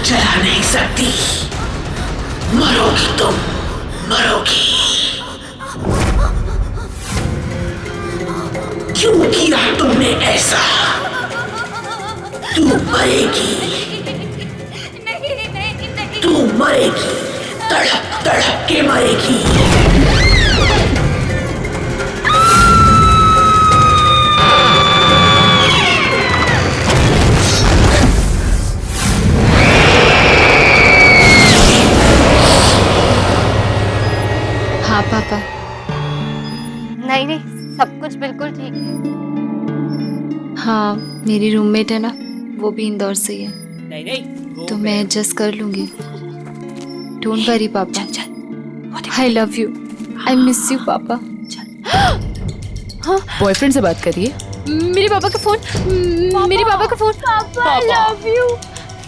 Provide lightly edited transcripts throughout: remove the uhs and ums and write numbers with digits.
जला नहीं सकती, मरोगी तुम, मरोगी। क्यों किया तुमने ऐसा? तू मरेगी, तू मरेगी, तड़प तड़प के मरेगी। हाँ पापा। नहीं नहीं, सब कुछ बिल्कुल ठीक है। हाँ, मेरी रूममेट है ना, वो भी इंदौर से ही है। नहीं नहीं, तो मैं एडजस्ट कर लूंगी। डोंट वरी पापा। I love you, I miss you पापा। हाँ, बॉयफ्रेंड से बात करिए। मेरे पापा का फोन, मेरे पापा का फोन। पापा आई लव यू।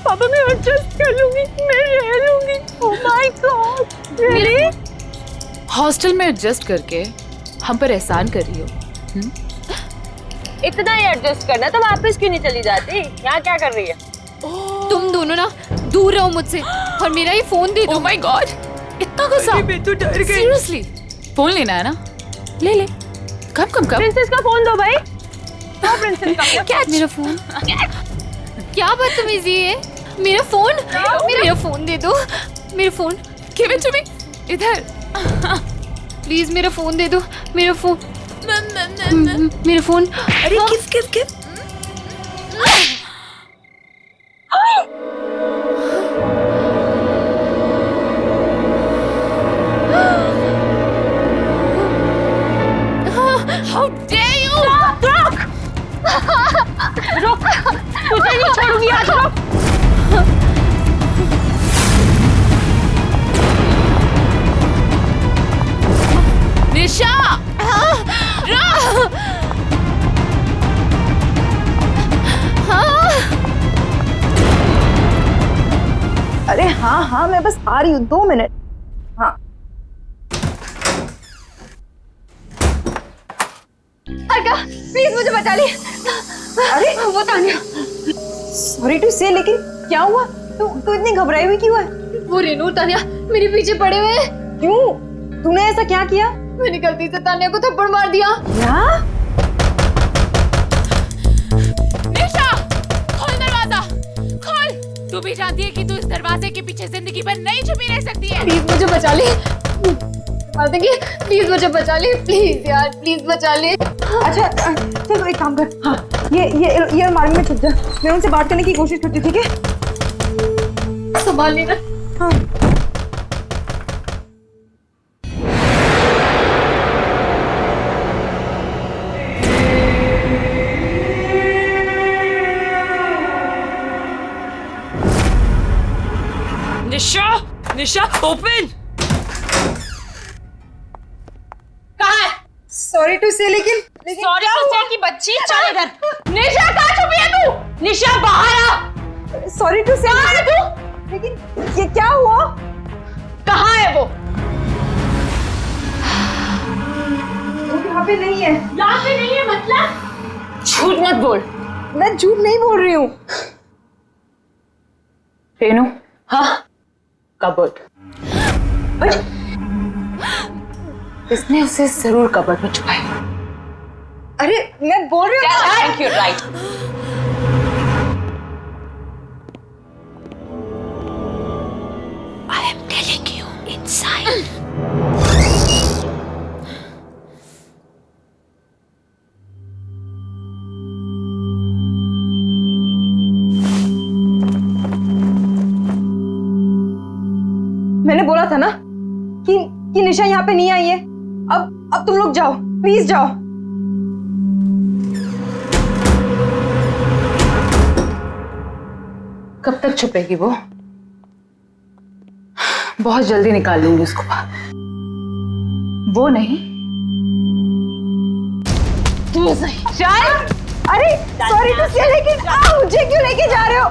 पापा मैं एडजस्ट कर लूंगी, मैं रह लूंगी। Oh my God, really? Hostel में एडजस्ट करके हम पर एहसान कर रही हो। इतना ही एडजस्ट करना तो वापस क्यों नहीं चली जाती? यहाँ क्या कर रही है? तुम दोनों ना दूर रहो मुझसे और मेरा ये फोन दे दो। ओह माय गॉड, इतना गुस्सा? मैं तो डर गई। सीरियसली, फोन लेना है ना? ले ले। कम कम कम। प्रिंसेस का फोन दो भाई। हाँ प्रिंसेस का फोन। क्या मेरा फोन? क्या बदतमीजी है? मेरा फोन, मेरा फोन दे दो। मेरा phone. Give it to me. इधर। प्लीज मेरा फोन दे दो। मेरा फोन, मेरा फोन। अरे किस किस किस? How dare you? रुक, तुझे नहीं छोड़ूंगी आज। रुक। निशा! अरे हाँ हाँ, मैं बस आ रही हूँ, 2 मिनट। हाँ अर्का, प्लीज मुझे बचा ले। अरे वो तान्या। सॉरी टू से, लेकिन क्या हुआ? तू इतनी घबराई हुई क्यों है? वो रेनू तान्या मेरे पीछे पड़े हुए हैं। क्यों? तूने ऐसा क्या किया? मैंने गलती से तान्या को थप्पड़ मार दिया। क्या? निशा, खोल दरवाजा, खोल। तू भी जानती है कि तू इस दरवाजे के पीछे जिंदगी भर नहीं छुपी रह सकती है। प्लीज मुझे बचा ले। प्लीज मुझे बचा ले, प्लीज यार, प्लीज बचा ले। अच्छा चल तो एक काम कर। हाँ, ये अलमारी में छुप जा। मैं उनसे बात करने की कोशिश करती हूँ, ठीक है? संभाल लेना। हाँ। निशा, निशा ओपन। कहाँ है? सॉरी टू से लेकिन सॉरी टू से की बच्ची, चल इधर। निशा कहाँ छुपी है तू? निशा बाहर आ। सॉरी टू से कहाँ है तू? लेकिन ये क्या हुआ? कहाँ है वो? वो यहाँ पे नहीं है। यहाँ पे नहीं है मतलब? झूठ मत बोल। मैं झूठ नहीं बोल रही हूँ। रेनू, हाँ कबर्ड। इसने उसे जरूर कबर्ड में छुपाया। अरे मैं बोल रही हूँ। Thank you right. I am telling you inside. मैंने बोला था ना कि निशा यहाँ पे नहीं आई है। अब तुम लोग जाओ, प्लीज जाओ। कब तक छुपेगी वो? बहुत जल्दी निकाल लूंगी उसको बाहर। वो नहीं, तू सही। चल। अरे सॉरी टू से लेकिन मुझे क्यों लेके जा रहे हो?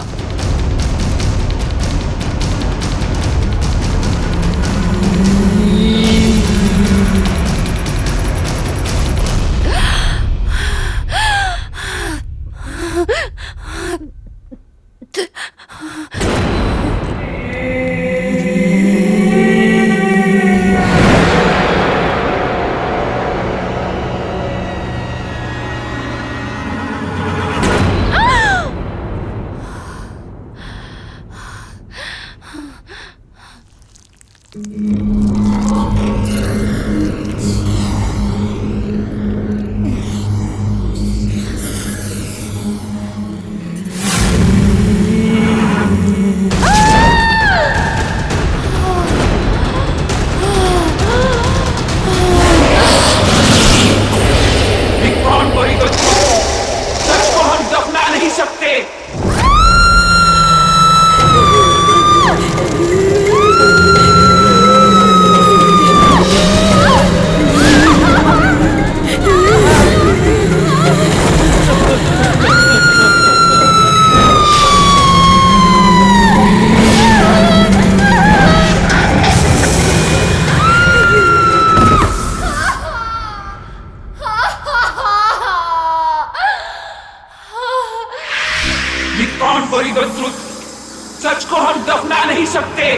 सच को हम दफना नहीं सकते।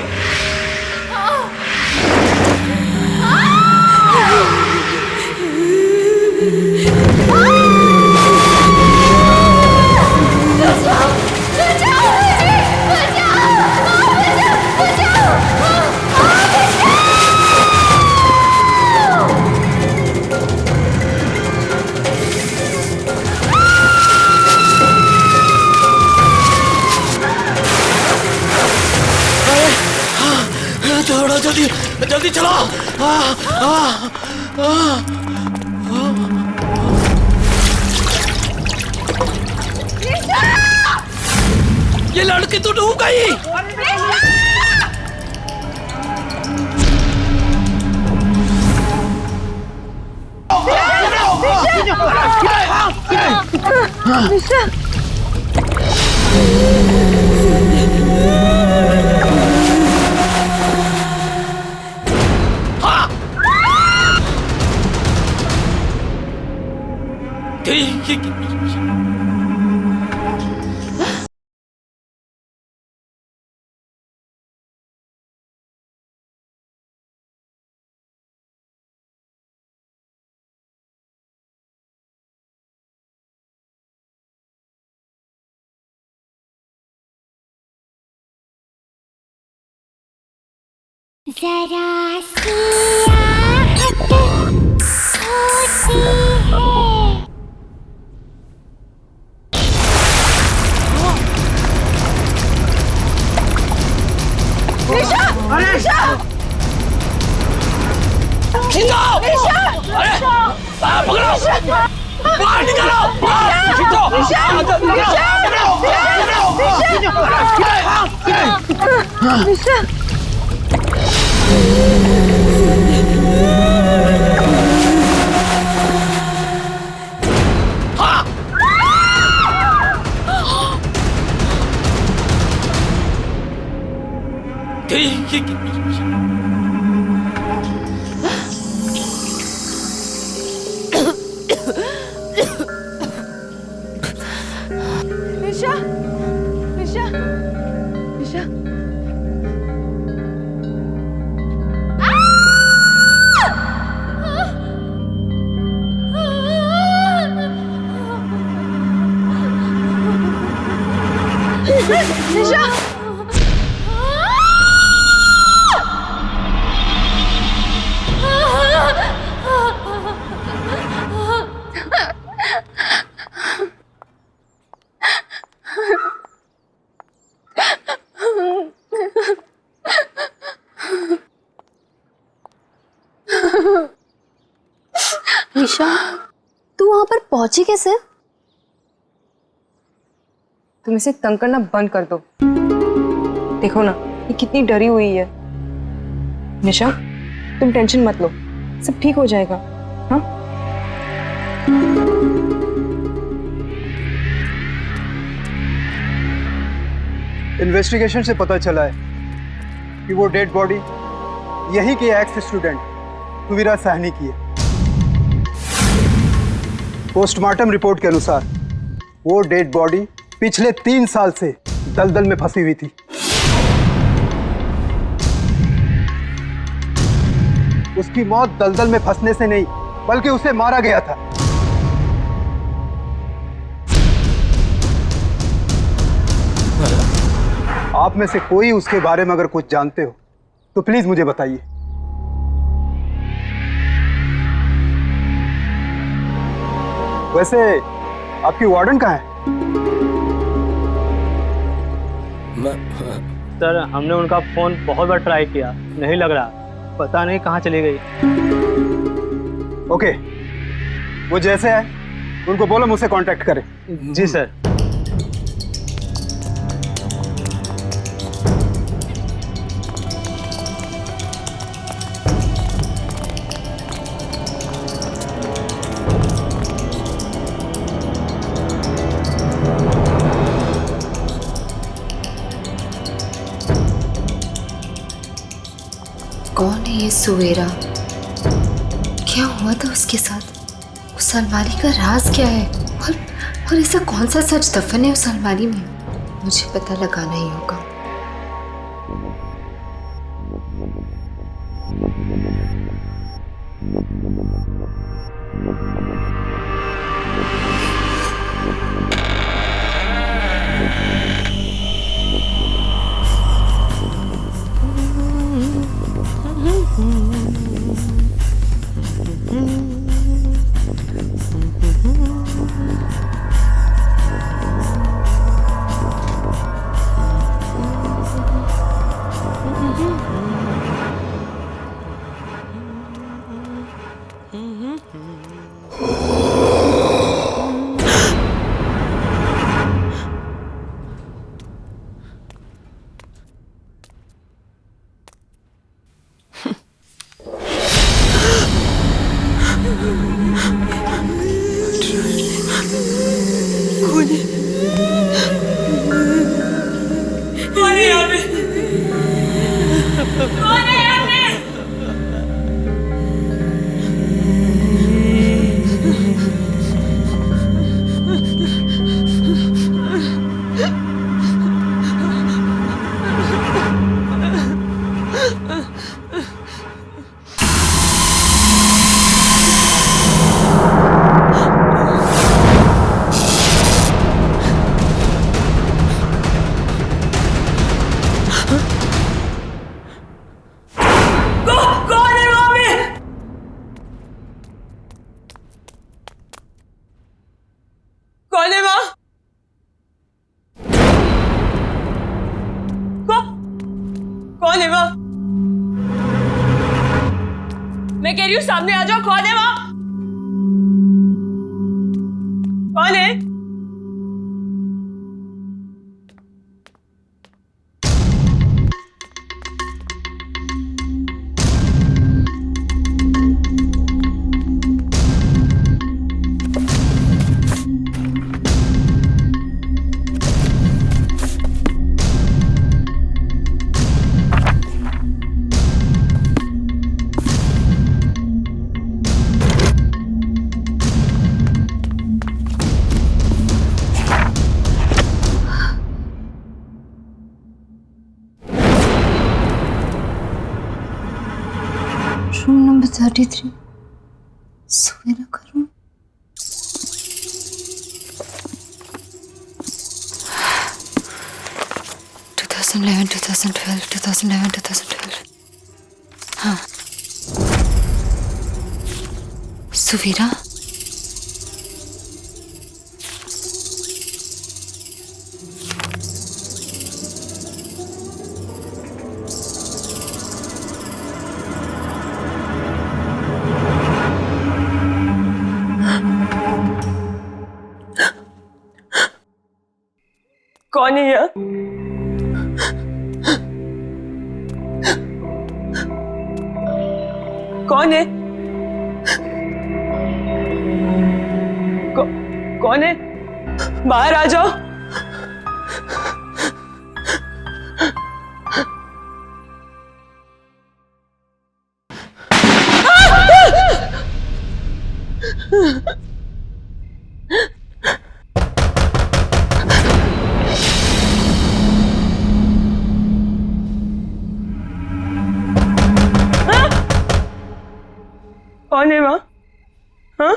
थोड़ा जल्दी जल्दी चलो। ये लड़की तो डूब गई। निशा जरा सी आहट होती है। निशा निशा खींचो। अरे पकड़ो, बाहर निकालो। खींचो। निशा निशा निशा निशा निशा निशा, तू वहां पर पहुंची कैसे? तुम इसे तंग करना बंद कर दो। देखो ना ये कितनी डरी हुई है। निशा तुम टेंशन मत लो, सब ठीक हो जाएगा। हाँ इन्वेस्टिगेशन से पता चला है कि वो डेड बॉडी यही के एक्स स्टूडेंट तुविरा साहनी की है। पोस्टमार्टम रिपोर्ट के अनुसार वो डेड बॉडी पिछले 3 साल से दलदल में फंसी हुई थी। उसकी मौत दलदल में फंसने से नहीं बल्कि उसे मारा गया था। आप में से कोई उसके बारे में अगर कुछ जानते हो तो प्लीज मुझे बताइए। वैसे आपकी वार्डन कहाँ है? सर हमने उनका फोन बहुत बार ट्राई किया, नहीं लग रहा, पता नहीं कहाँ चली गई। ओके, वो जैसे है उनको बोलो मुझसे कांटेक्ट करें। जी सर। कौन है ये सुवेरा? क्या हुआ था उसके साथ? उस अलमारी का राज क्या है? और ऐसा कौन सा सच दफन है उस अलमारी में? मुझे पता लगाना ही होगा। कौन है वहाँ? मैं कह रही हूँ सामने आ जाओ, कौन है वहाँ? कौन है? रूम नंबर 33 सवेरा का रूम। हाँ, सुवीरा। कौन है यहाँ? कौन है? कौन है? बाहर आ जाओ। कौन है वहाँ? हाँ?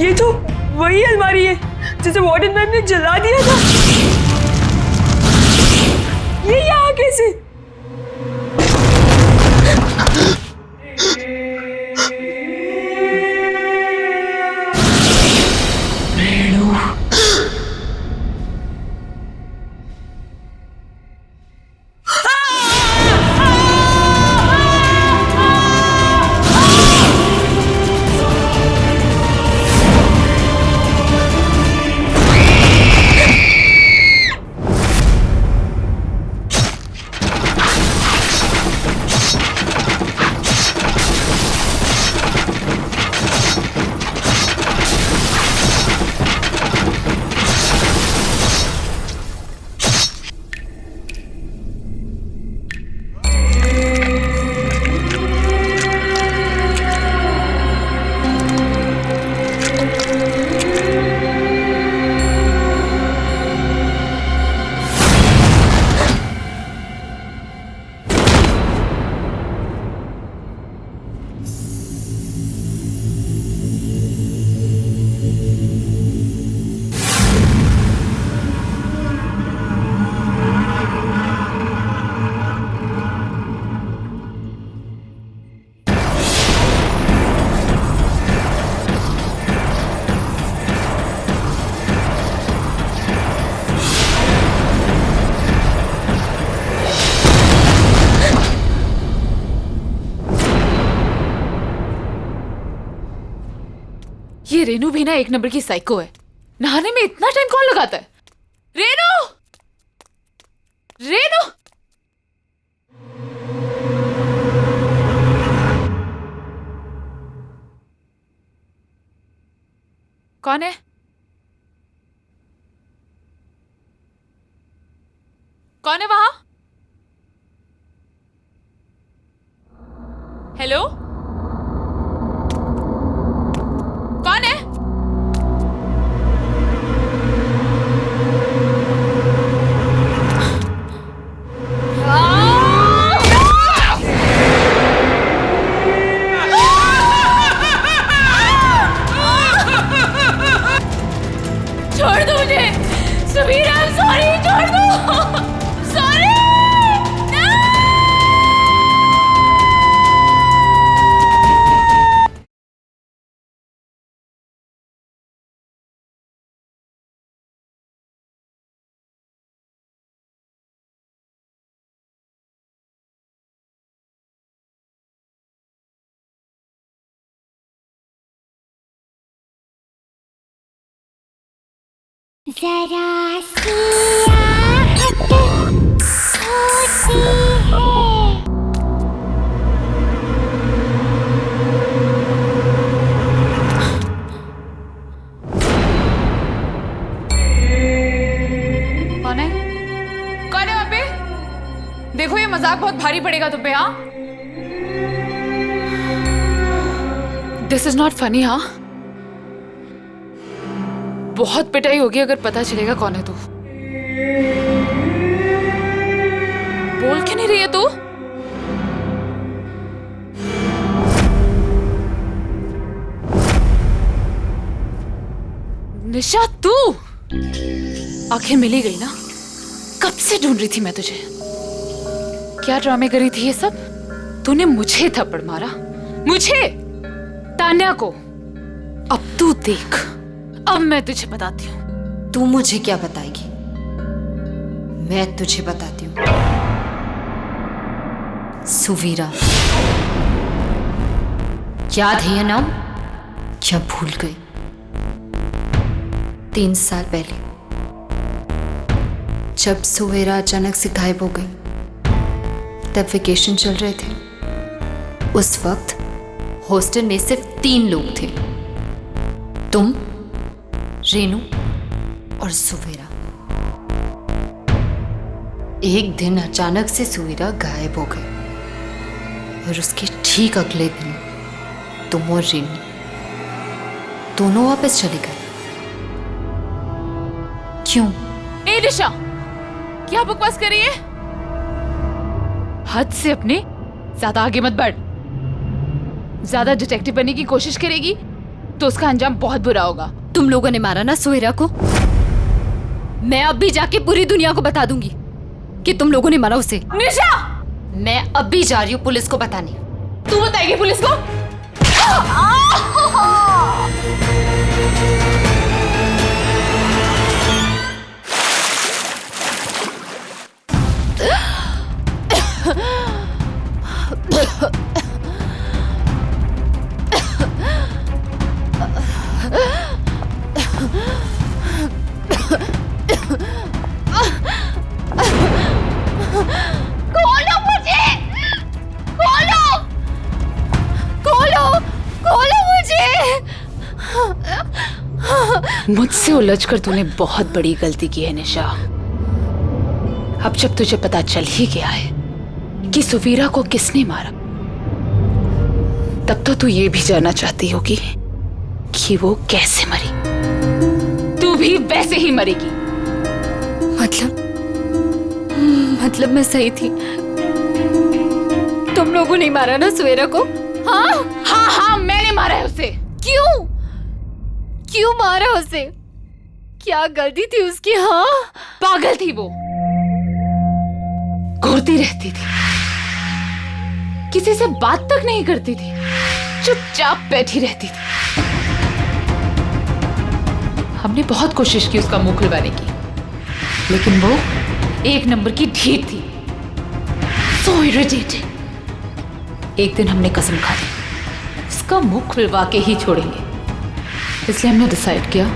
ये तो वही अलमारी है जिसे वार्डन मैम ने जला दिया था। ये यहाँ कैसे? ये रेनू भी ना एक नंबर की साइको है। नहाने में इतना टाइम कौन लगाता है? रेनू! रेनू! कौन है? कौन है वहां? हेलो? कौन है? जरा सी आहट होती है। कौन है? कौन है वहाँ पे? देखो ये मजाक बहुत भारी पड़ेगा तुम पे। हाँ, दिस इज नॉट फनी। हाँ, बहुत पिटाई होगी अगर पता चलेगा कौन है तू। बोल क्यों नहीं रही है तू? निशा, तू आखिर मिल ही गई ना। कब से ढूंढ रही थी मैं तुझे। क्या ड्रामे करी थी ये सब? तूने मुझे थप्पड़ मारा, मुझे, तान्या को। अब तू देख, अब मैं तुझे बताती हूँ। तू मुझे क्या बताएगी? मैं तुझे बताती हूँ। सुवीरा, याद है ये नाम? क्या भूल गई? 3 साल पहले जब सुवीरा अचानक से गायब हो गई, तब वेकेशन चल रहे थे। उस वक्त हॉस्टल में सिर्फ 3 लोग थे, तुम, रेनू और सुवीरा। एक दिन अचानक से सुवीरा गायब हो गई और उसके ठीक अगले दिन तुम और रेनू दोनों वापस चले गए। क्यों? ए निशा, क्या बकवास कर रही है? हद से अपने ज्यादा आगे मत बढ़। ज्यादा डिटेक्टिव बनने की कोशिश करेगी तो उसका अंजाम बहुत बुरा होगा। तुम लोगों ने मारा ना सुवीरा को? मैं अब भी जाके पूरी दुनिया को बता दूंगी कि तुम लोगों ने मारा उसे। निशा, मैं अब भी जा रही हूँ पुलिस को बताने। तू बताएगी पुलिस को? खोलो मुझे, खोलो, खोलो, खोलो मुझे। मुझसे उलझकर तूने बहुत बड़ी गलती की है निशा। अब जब तुझे पता चल ही गया है कि सुवीरा को किसने मारा, तब तो तू ये भी जानना चाहती होगी कि वो कैसे मरी। तू भी वैसे ही मरेगी। मतलब मैं सही थी? तुम लोगों ने मारा ना सुवीरा को? हाँ हाँ हाँ, मैंने मारा है उसे। क्यों? क्यों मारा उसे? क्या गलती थी उसकी? हाँ, पागल थी वो, घूरती रहती थी, किसी से बात तक नहीं करती थी, चुपचाप बैठी रहती थी। हमने बहुत कोशिश की उसका मुंह खुलवाने की, लेकिन वो एक नंबर की ढीठ थी। So irritating। एक दिन हमने कसम खा ली उसका मुंह खुलवा के ही छोड़ेंगे। इसलिए हमने डिसाइड किया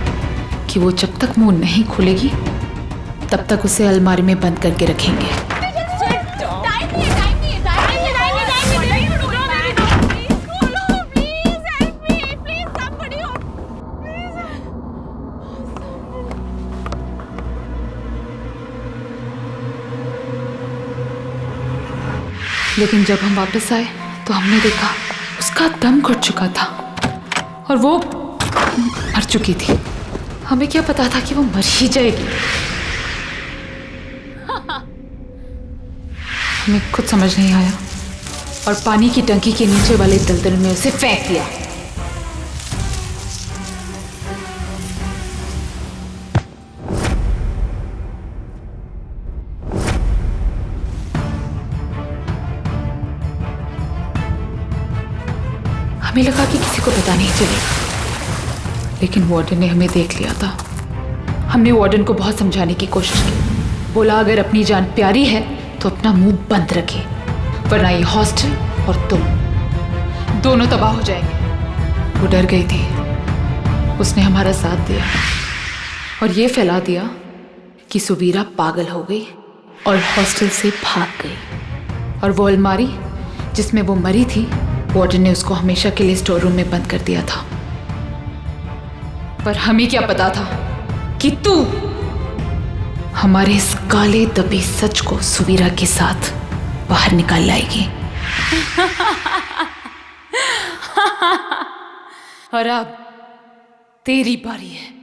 कि वो जब तक मुंह नहीं खुलेगी तब तक उसे अलमारी में बंद करके रखेंगे। लेकिन जब हम वापस आए तो हमने देखा उसका दम घुट चुका था और वो मर चुकी थी। हमें क्या पता था कि वो मर ही जाएगी। हमें कुछ समझ नहीं आया और पानी की टंकी के नीचे वाले दलदल में उसे फेंक दिया। हमें लगा कि किसी को पता नहीं चलेगा, लेकिन वार्डन ने हमें देख लिया था। हमने वार्डन को बहुत समझाने की कोशिश की। बोला अगर अपनी जान प्यारी है तो अपना मुंह बंद रखे, वरना ये हॉस्टल और तुम दोनों तबाह हो जाएंगे। वो डर गई थी, उसने हमारा साथ दिया। और ये फैला दिया कि सुवीरा पागल हो गई और हॉस्टल से भाग गई। और वो अलमारी जिसमें वो मरी थी, वार्डन ने उसको हमेशा के लिए स्टोर रूम में बंद कर दिया था। पर हमें क्या पता था कि तू हमारे इस काले दबे सच को सुवीरा के साथ बाहर निकाल लाएगी। और अब तेरी बारी है।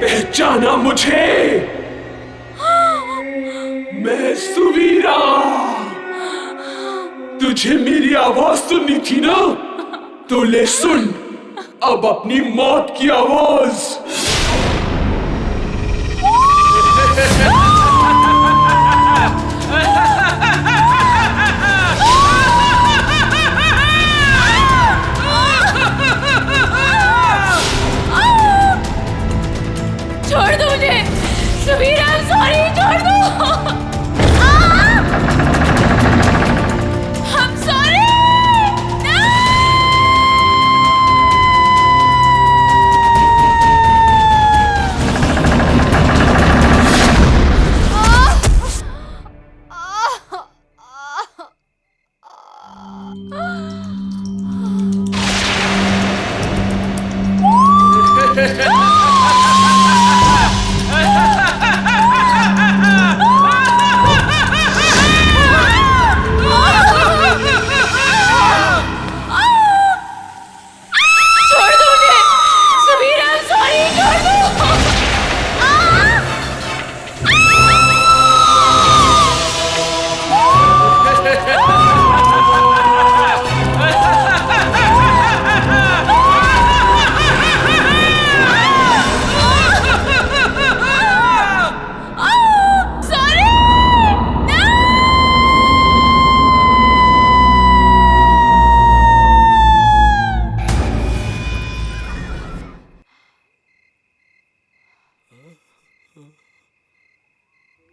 पहचाना मुझे? मैं सुवीरा। तुझे मेरी आवाज सुननी थी ना? तो ले सुन अब अपनी मौत की आवाज। छोड़ दो मुझे सुवीरा, सॉरी, छोड़ दो। I'm sorry।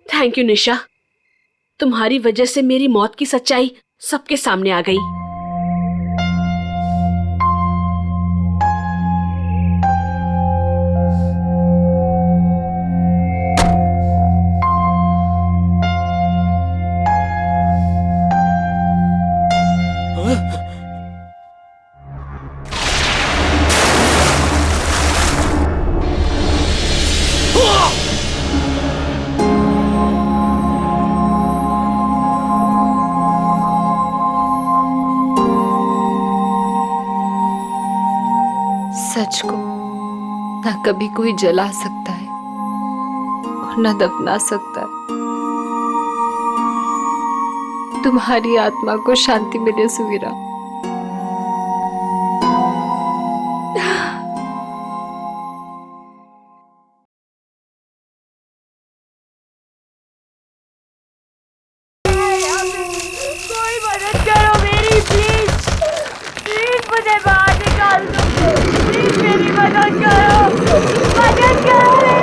थैंक यू निशा, तुम्हारी वजह से मेरी मौत की सच्चाई सबके सामने आ गई। सच को ना कभी कोई जला सकता है और ना दफना सकता है। तुम्हारी आत्मा को शांति मिले सुवीरा। कोई मदद करो मेरी, प्लीज प्लीज मुझे बाहर निकाल दो, प्लीज मेरी मदद करो, मदद करो मेरी।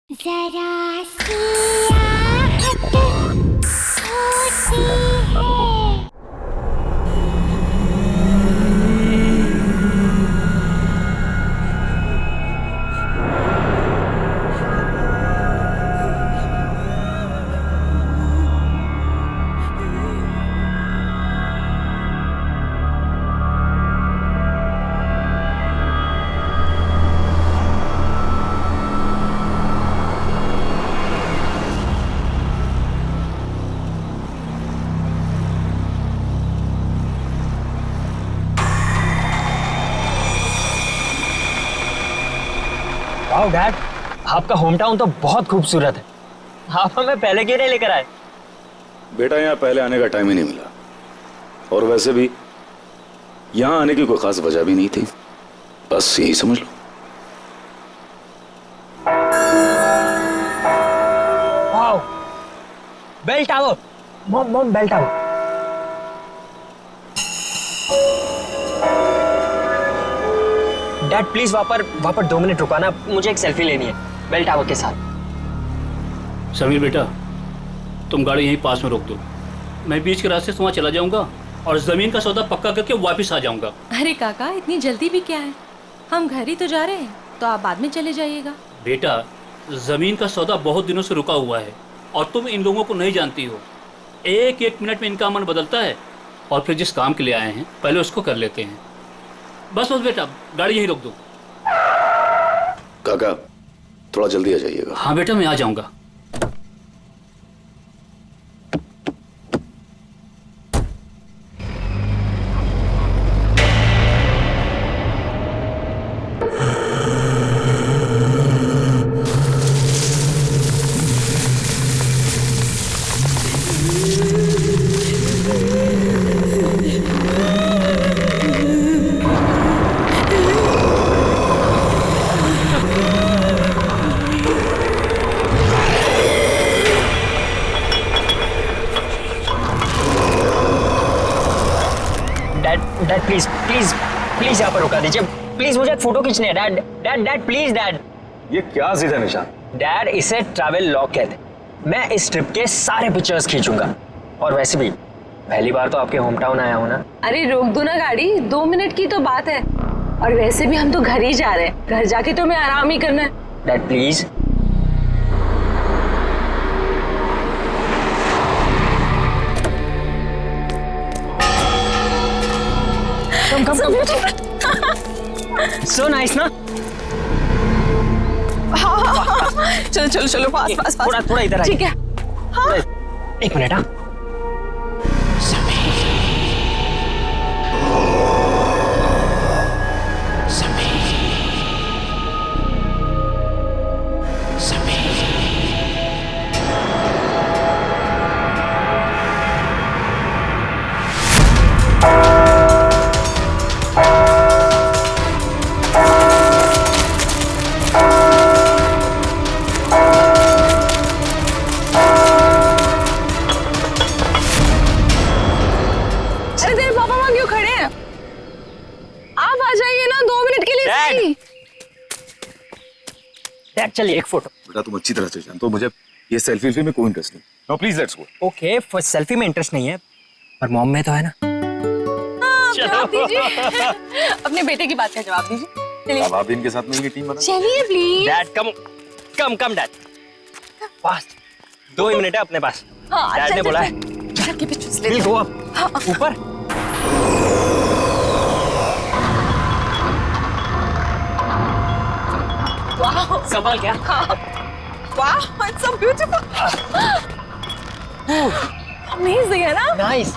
जरा सी आहट होती है। वाओ डैड, आपका होम टाउन तो बहुत खूबसूरत है। आप हमें पहले क्यों नहीं लेकर आए? बेटा यहाँ पहले आने का टाइम ही नहीं मिला, और वैसे भी यहाँ आने की कोई खास वजह भी नहीं थी, बस यही समझ लो। Wow, bell tower, mom bell tower. Dad please वहाँ पर 2 मिनट रुकाना, मुझे एक सेल्फी लेनी है बेल टावर के साथ। समीर बेटा, तुम गाड़ी यहीं पास में रोक दो, मैं बीच के रास्ते से वहाँ चला जाऊंगा और जमीन का सौदा पक्का करके वापस आ जाऊंगा। अरे काका, इतनी जल्दी भी क्या है? हम घर ही तो जा रहे हैं, तो आप बाद में चले जाइएगा। बेटा, जमीन का सौदा बहुत दिनों से रुका हुआ है और तुम इन लोगों को नहीं जानती हो। एक एक मिनट में इनका मन बदलता है, और फिर जिस काम के लिए आए हैं पहले उसको कर लेते हैं। बस बस बेटा, गाड़ी यहीं रोक दो। काका, थोड़ा जल्दी आ जाइएगा। हाँ बेटा, मैं आ जाऊंगा। डैड प्लीज प्लीज प्लीज यहाँ पर रुका दीजिए, प्लीज मुझे एक फोटो खींचनी है। Dad dad dad please dad. ये क्या जिद है निशान? डैड, इसे ट्रैवल लॉग कहते हैं। मैं इस ट्रिप के सारे पिक्चर्स खींचूंगा, और वैसे भी पहली बार तो आपके होम टाउन आया हूँ ना। अरे रोक दो ना गाड़ी, 2 मिनट की तो बात है, और वैसे भी हम तो घर ही जा रहे हैं, घर जाके तो हमें आराम ही करना है। Dad please. Come so nice ना। चलो चलो चलो, पास पास पास। थोड़ा इधर आइए। ठीक है। हाँ। एक मिनट। हाँ, चलिए एक फोटो। बेटा, तुम अच्छी तरह से जानते हो मुझे ये सेल्फी में कोई इंटरेस्ट नहीं। No please let's go. Okay, for selfie में इंटरेस्ट नहीं है, पर मॉम में तो है ना। जवाब दीजिए। अपने बेटे की बात का जवाब दीजिए। चलिए। अब आप इनके साथ मिलकर टीम बना। चलिए please. Dad come dad, pass 2 minute है अपने पास। डैड ने बोला है। के पीछे विल गो अप, ऊपर। संभाल क्या? वाह, इट्स सो ब्यूटीफुल। अमेजिंग है ना? नाइस।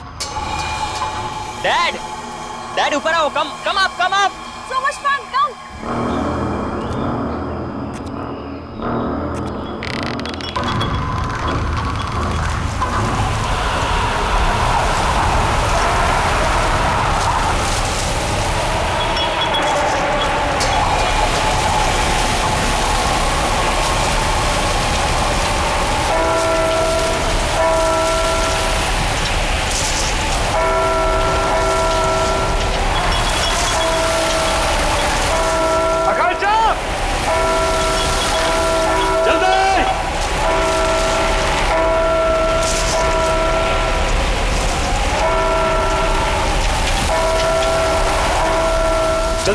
डैड ऊपर आओ, come up. So much fun, come.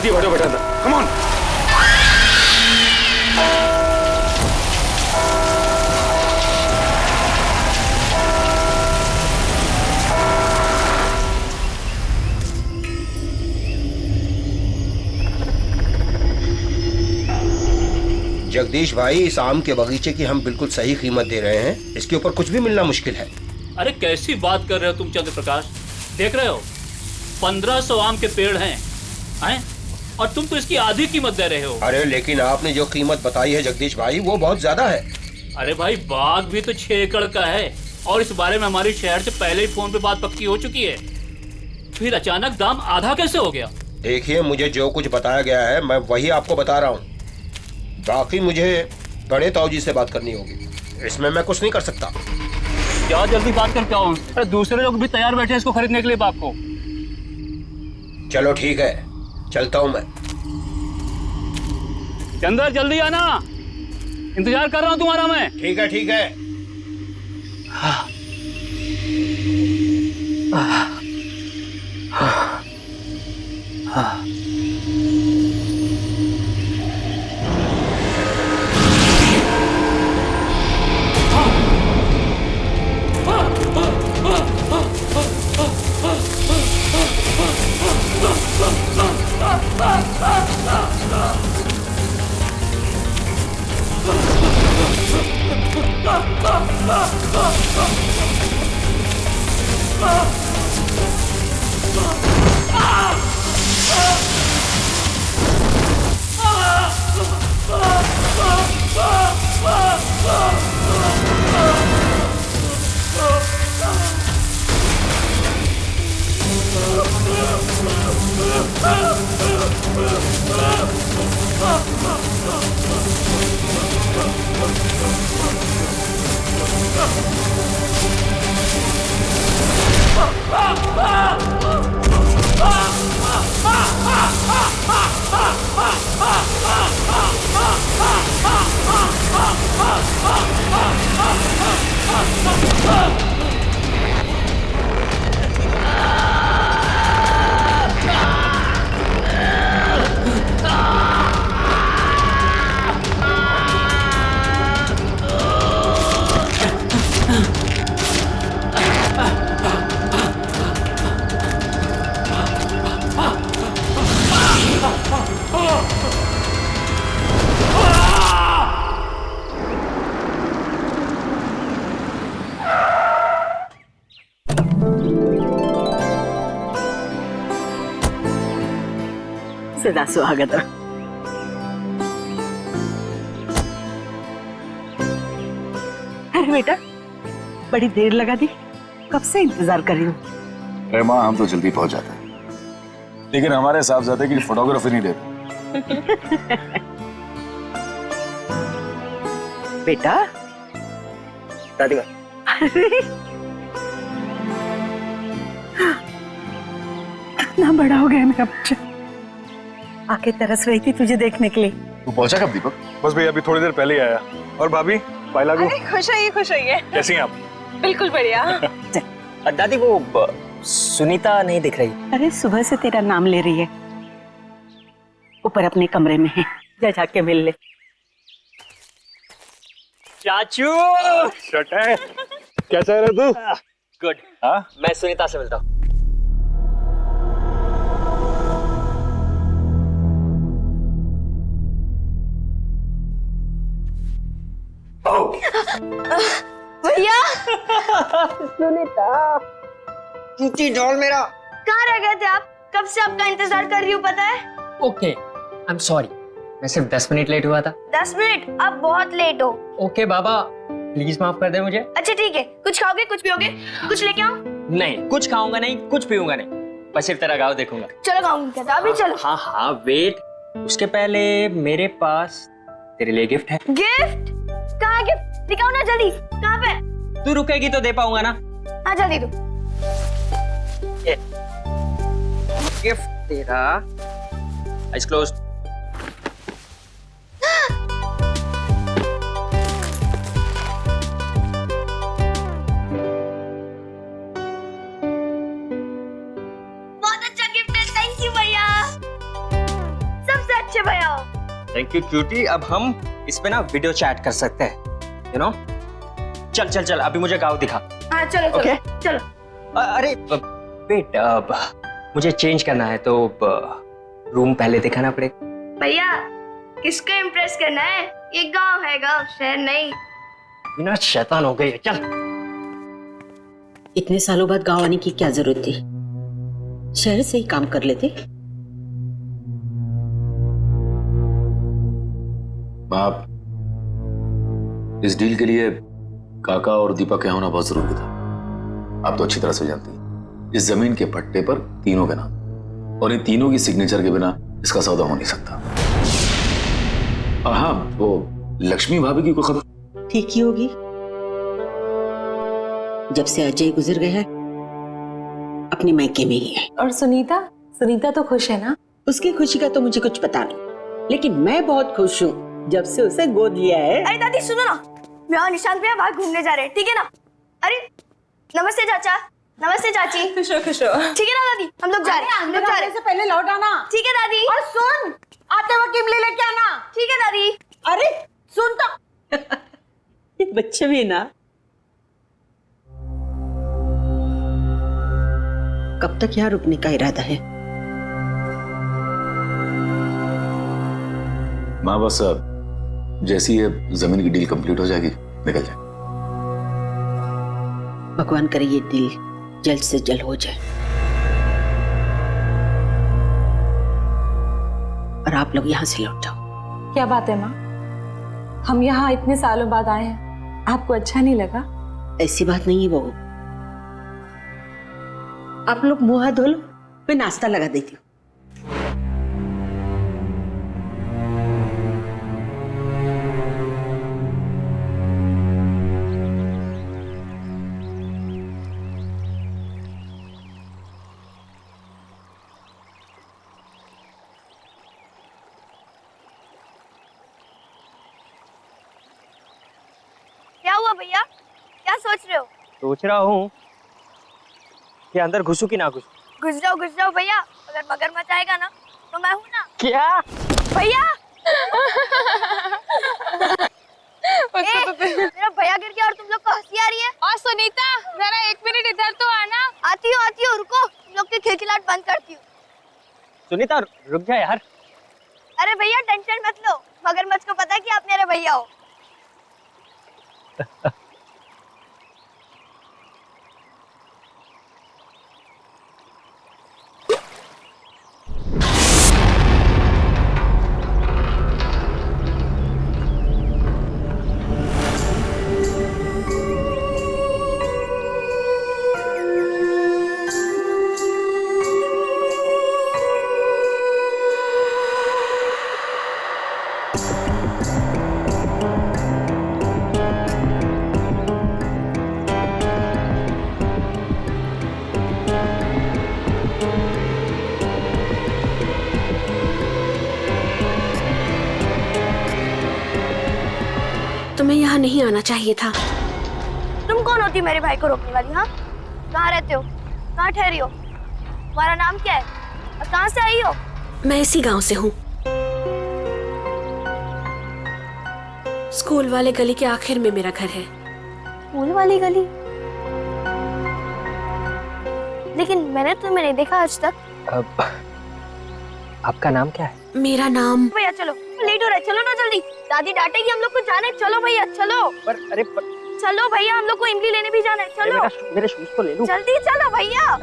जल्दी बैठो बेटा अंदर, कम ऑन। जगदीश भाई, इस आम के बगीचे की हम बिल्कुल सही कीमत दे रहे हैं, इसके ऊपर कुछ भी मिलना मुश्किल है। अरे कैसी बात कर रहे हो तुम चंद्र प्रकाश, देख रहे हो 1500 आम के पेड़ हैं और तुम तो इसकी आधी कीमत दे रहे हो। अरे लेकिन आपने जो कीमत बताई है जगदीश भाई, वो बहुत ज्यादा है। अरे भाई बाग भी तो 6 एकड़ का है और इस बारे में हमारे शहर से पहले ही फोन पे बात पक्की हो चुकी है, फिर अचानक दाम आधा कैसे हो गया? देखिए, मुझे जो कुछ बताया गया है मैं वही आपको बता रहा हूँ, बाकी मुझे बड़े ताऊजी से बात करनी होगी, इसमें मैं कुछ नहीं कर सकता। क्या जल्दी बात करके आओ, अरे दूसरे लोग भी तैयार बैठे हैं इसको खरीदने के लिए बाग को। चलो ठीक है, चलता हूँ मैं। चंद्र जल्दी आना, इंतजार कर रहा हूँ तुम्हारा मैं। ठीक है ठीक है। सदा स्वागत। अरे बेटा, बड़ी देर लगा दी, कब से इंतजार कर रही हूँ। अरे माँ, हम तो जल्दी पहुंच जाते हैं, लेकिन हमारे साहबजादे की फोटोग्राफी नहीं देते। बेटा दादी कितना बड़ा हो गया मेरा बच्चा, आके तरस रही थी तुझे देखने के लिए। तू पहुंचा कब दीपक? बस भैया अभी थोड़ी देर पहले ही आया। और भाभी पाइलागू? खुश है, खुश है। कैसी हैं आप? बिल्कुल बढ़िया। दादी वो सुनीता नहीं दिख रही। अरे सुबह से तेरा नाम ले रही है, ऊपर अपने कमरे में है, जा जाके मिल ले। चाचू शटे, क्या चाह रहे तू? गुड। हाँ, मैं सुनीता से मिलता हूँ। भैया सुनीता, जूती डाल मेरा। कहाँ रह गए थे आप? कब से आपका इंतजार कर रही हूँ, पता है? ओके, आई एम सॉरी, मैं सिर्फ 10 मिनट लेट हुआ था। 10 मिनट? आप बहुत लेट हो। ओके बाबा, प्लीज माफ कर दे मुझे। अच्छा ठीक है, कुछ खाओगे, कुछ पियोगे? कुछ लेके आओ? नहीं, कुछ खाऊंगा नहीं, कुछ पीऊंगा नहीं, बस सिर्फ तेरा गाँव देखूंगा। चलो खाऊंगी, क्या अभी चलो। हाँ हाँ वेट, उसके पहले मेरे पास तेरे लिए गिफ्ट है। गिफ्ट? कहाँ गिफ्ट? दिखाओ ना जल्दी, कहाँ पे? तू रुकेगी तो दे पाऊंगा ना। हाँ जल्दी दो। गिफ्ट तेरा, आइज क्लोज्ड। बहुत अच्छा गिफ्ट है, थैंक यू भैया। Thank you cutie. अब हम इस पे ना वीडियो चैट कर सकते हैं, यू नो। चल चल चल, अभी मुझे गाँव दिखा। हाँ चलो चलो Okay. चलो। अरे वेट, मुझे चेंज करना है तो रूम पहले दिखाना पड़ेगा। भैया किसको इम्प्रेस करना है? ये गांव है, गांव शहर नहीं। बिना शैतान हो गई है, चल। इतने सालों बाद गांव आने की क्या जरूरत थी? शहर से ही काम कर लेते। बाप, इस डील के लिए काका और दीपक के होना बहुत जरूरी था। आप तो अच्छी तरह से जानती हैं, इस जमीन के पट्टे पर तीनों के नाम, और इन तीनों की सिग्नेचर के बिना इसका सौदा हो नहीं सकता। और हाँ, वो लक्ष्मी भाभी की कोई खबर? ठीक ही होगी। जब से अजय गुजर गया है अपने मायके में ही है। और सुनीता सुनीता तो खुश है ना? उसकी खुशी का तो मुझे कुछ पता नहीं, लेकिन मैं बहुत खुश हूँ जब से उसे गोद लिया है। अरे दादी सुनो ना, मैं और निशांत भैया बाहर घूमने जा रहे हैं, ठीक है ना? अरे नमस्ते चाचा, नमस्ते चाची। खुश हो खुश हो। ठीक है ना दादी, हम लोग जा रहे हैं, हम लोग जा रहे हैं। पहले लौट आना। ठीक है दादी। और सुन, आते वक्त इमली लेके आना। ठीक है दादी। अरे सुन तो। ये बच्चे भी ना, कब तक यहाँ रुकने का इरादा है? माँ बस जैसी ये जमीन की डील कंप्लीट हो जाएगी निकल जाए। भगवान करे ये डील जल्द से जल्द हो जाए और आप लोग यहाँ से लौट जाओ। क्या बात है माँ, हम यहाँ इतने सालों बाद आए हैं, आपको अच्छा नहीं लगा? ऐसी बात नहीं है बहू, आप लोग मुंह हाथ धो लो, मैं नाश्ता लगा देती हूँ। क्या हुआ भैया, क्या सोच रहे हो? सोच रहा हूँ कि अंदर घुसूं कि ना घुसूं। घुस जाओ भैया, अगर मगरमच्छ आएगा ना तो मैं हूँ ना। क्या भैया? मेरा भैया गिर गया और तुम लोग को हंसी आ रही है। और सुनीता जरा 1 मिनट इधर तो आना। आती हूँ रुको, तुम लोग की खिलखिलाहट बंद करती हूँ। सुनीता रुक जा यार। अरे भैया टेंशन मत लो, मगरमच्छ को पता है कि आप मेरे भैया हो। तुम्हें यहाँ नहीं आना चाहिए था। तुम कौन होती मेरे भाई को रोकने वाली? हाँ, कहाँ रहते हो, कहाँ ठहरी हो, तुम्हारा नाम क्या है और कहाँ से आई हो? मैं इसी गांव से हूँ। स्कूल वाले गली के आखिर में मेरा घर है। स्कूल वाली गली? लेकिन मैंने तुम्हें नहीं देखा आज तक। आपका नाम क्या है? मेरा नाम। भैया चलो, लेट हो रहा है, चलो ना जल्दी, दादी डांटेगी हम लोग को। जाने चलो भैया, चलो। चलो भैया, हम लोग को इमली लेने भी जाना है, चलो। मेरे शूज तो ले लूं। जल्दी चलो भैया।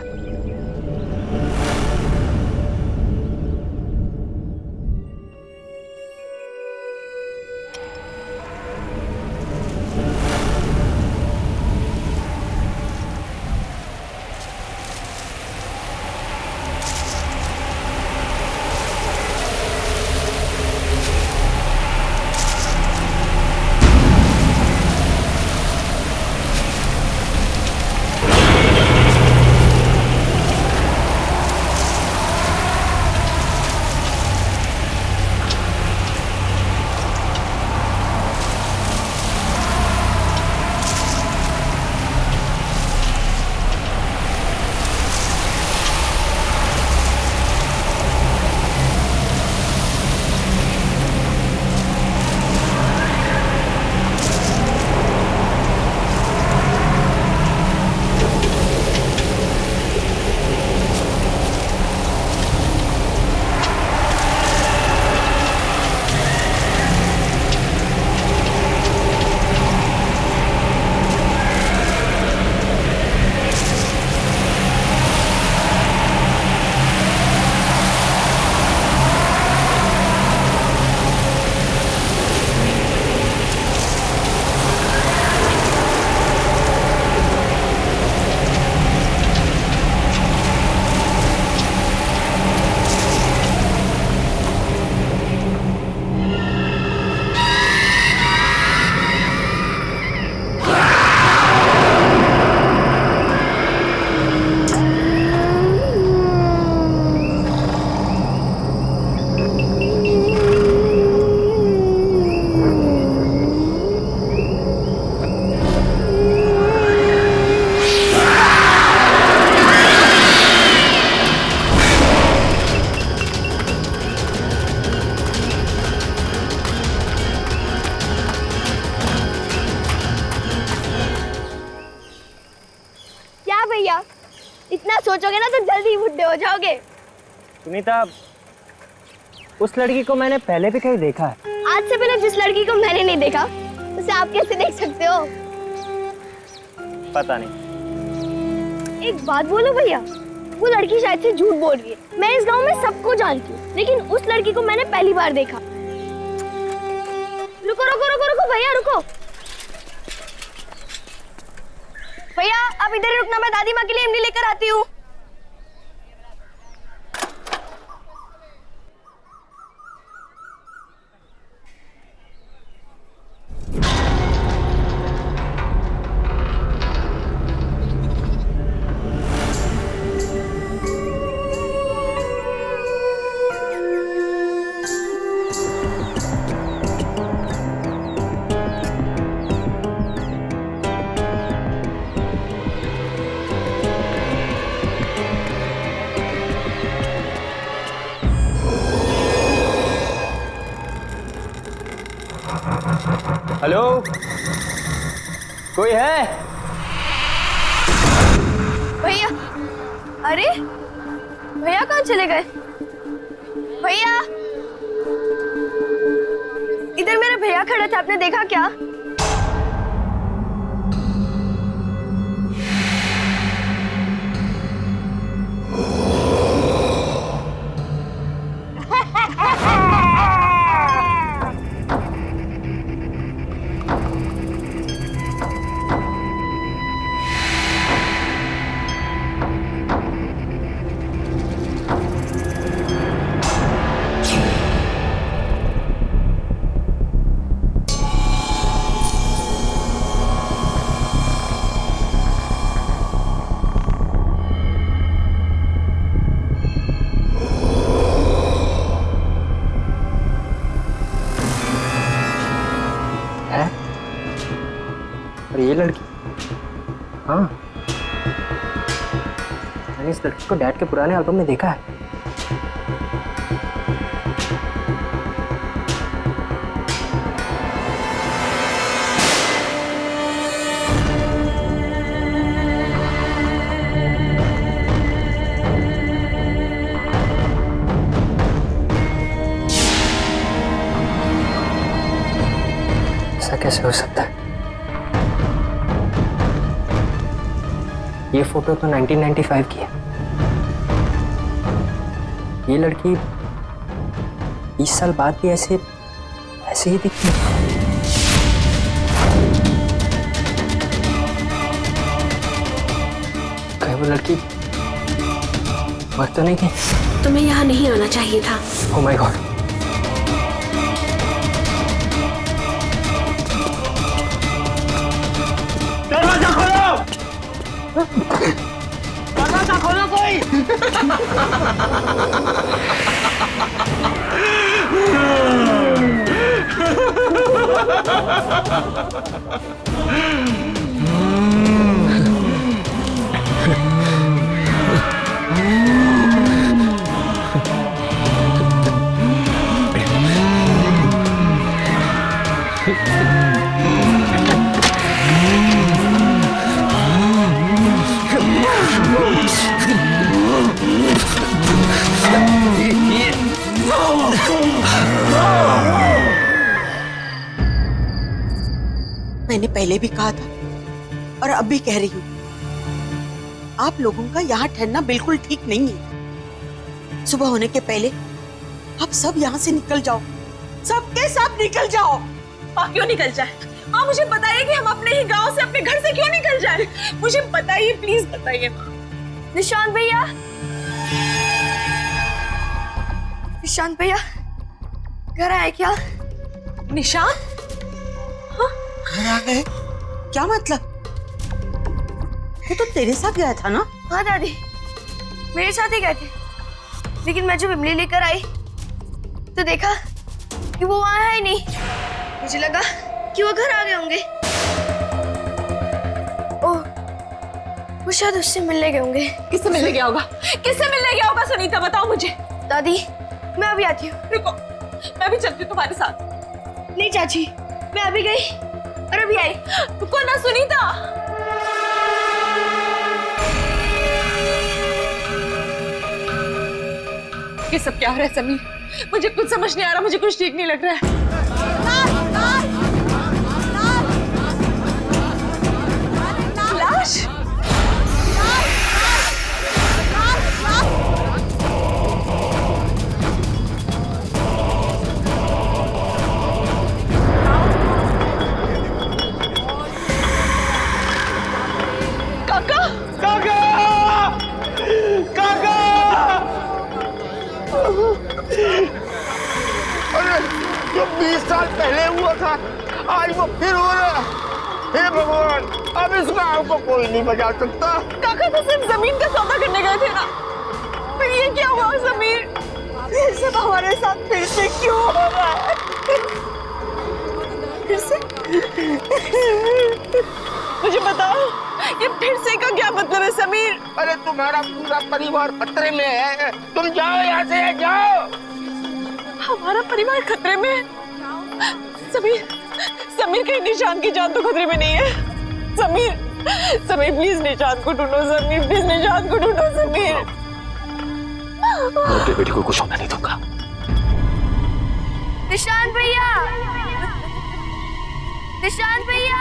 इतना सोचोगे ना तो जल्दी बुढ़े हो जाओगे। सुनीता, उस लड़की को मैंने पहले भी कहीं देखा है। आज से पहले जिस लड़की को मैंने नहीं देखा उसे आप कैसे देख सकते हो? पता नहीं। एक बात बोलो भैया, वो लड़की शायद से झूठ बोल रही है। मैं इस गांव में सबको जानती हूँ, लेकिन उस लड़की को मैंने पहली बार देखा। रुको रुको रुको रुको भैया रुको। भैया आप इधर ही रुकना, मैं दादी माँ के लिए इमली लेकर आती हूँ। हेलो, कोई है? भैया, अरे भैया कहाँ चले गए? भैया, इधर मेरे भैया खड़े थे, आपने देखा क्या? और ये लड़की? हाँ, मैंने इस लड़की को डैड के पुराने एल्बम में देखा है। ऐसा कैसे हो सकता है? ये फोटो तो 1995 की है। ये लड़की 20 साल बाद भी ऐसे ही दिखती है। कहीं वो लड़की मर तो नहीं गई? तुम्हें यहाँ नहीं आना चाहिए था। Oh my God. दरवाजा खोलो! दरवाजा खोलो कोई! मैंने पहले भी कहा था और अब भी कह रही हूँ, आप लोगों का यहाँ ठहरना बिल्कुल ठीक नहीं है। सुबह होने के पहले आप सब यहाँ से निकल जाओ, सबके सब निकल जाओ। माँ क्यों निकल जाए? माँ मुझे बताइए कि हम अपने ही गांव से, अपने घर से क्यों निकल जाए? मुझे बताइए, प्लीज बताइए माँ। निशांत भैया, निशांत भैया घर आए क्या? निशांत? घर आ गए? क्या मतलब? वो तो तेरे साथ गया था ना? हाँ दादी, मेरे साथ ही गए थे, लेकिन मैं जब इमली लेकर आई तो देखा कि वो वहां है ही नहीं। मुझे लगा कि वो घर आ गए होंगे। ओह, वो शायद उससे मिलने गए होंगे। किससे मिलने गया होगा? किससे मिलने गया होगा? सुनीता बताओ मुझे। दादी मैं अभी आती हूँ। रुको, मैं भी चलती हूँ तुम्हारे साथ। नहीं चाची, मैं अभी गई और अभी आई। रुको ना सुनीता। सब क्या हो रहा है समीर? मुझे कुछ समझ नहीं आ रहा, मुझे कुछ ठीक नहीं लग रहा है। लाश? काका! काका! काका! अरे जो 20 साल पहले हुआ था आज वो फिर हो रहा है। हे भगवान, अब इस गांव को कोई नहीं बचा सकता। काका तो सिर्फ जमीन का सौदा करने गए थे ना, फिर ये क्या हुआ समीर? ये सब हमारे साथ फिर से क्यों हो रहा है? फिर से? मुझे बताओ, ये फिर से का क्या मतलब है समीर? अरे तुम्हारा पूरा परिवार खतरे में है, तुम जाओ यहाँ से, जाओ। हमारा परिवार खतरे में है? समीर, समीर कहीं निशान की जान तो खतरे में नहीं है? समीर, समीर प्लीज निशान को ढूंढो, समीर प्लीज निशान को ढूंढो, समीर। मैं अपनी बेटी को कुछ होने नहीं दूंगा। निशान भैया, निशान भैया।